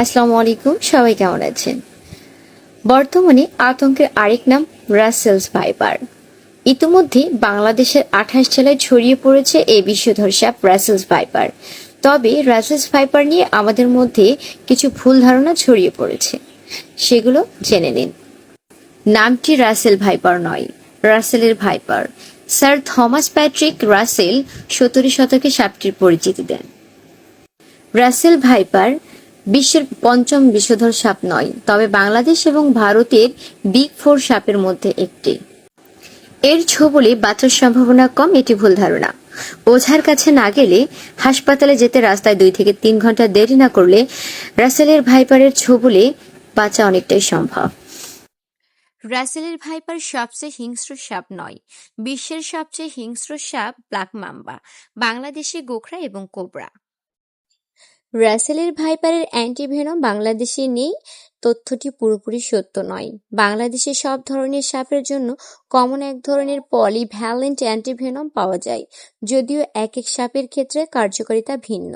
আসসালামু আলাইকুম, সবাই কেমন আছেন? বর্তমানে আতঙ্কের আরেক নাম রাসেলস ভাইপার। ইতিমধ্যে বাংলাদেশের 28 জেলায় ছড়িয়ে পড়েছে এই বিষধর সাপ রাসেলস ভাইপার। তবে রাসেলস ভাইপার নিয়ে আমাদের মধ্যে কিছু ভুল ধারণা ছড়িয়ে পড়েছে, সেগুলো জেনে নিন। নামটি রাসেল ভাইপার নয়, রাসেলের viper. Sir Thomas Patrick Russell 17 শতকে সাপটির পরিচিতি দেন। রাসেল ভাইপার বিশ্বের পঞ্চম বিষধর সাপ নয়, তবে বাংলাদেশ এবং ভারতের বিগ ফোর সাপের মধ্যে একটি। এর ছোবলে বাঁচার সম্ভাবনা কম, এটি ভুল ধারণা। ওঝার কাছে না গেলে, হাসপাতালে যেতে রাস্তায় 2 থেকে 3 ঘন্টা দেরি না করলে রাসেলের ভাইপারের ছোবলে বাঁচা অনেকটাই সম্ভব। রাসেলের ভাইপার সবচেয়ে হিংস্র সাপ নয়, বিশ্বের সবচেয়ে হিংস্র সাপ ব্ল্যাক মাম্বা, বাংলাদেশে গোখরা এবং কোবরা। রাসেলের ভাইপারের অ্যান্টিভেনম বাংলাদেশে নেই, তথ্যটি পুরোপুরি সত্য নয়। বাংলাদেশে সব ধরনের সাপের জন্য কমন এক ধরনের পলিভ্যালেন্ট অ্যান্টিভেনম পাওয়া যায়, যদিও এক এক সাপের ক্ষেত্রে কার্যকারিতা ভিন্ন।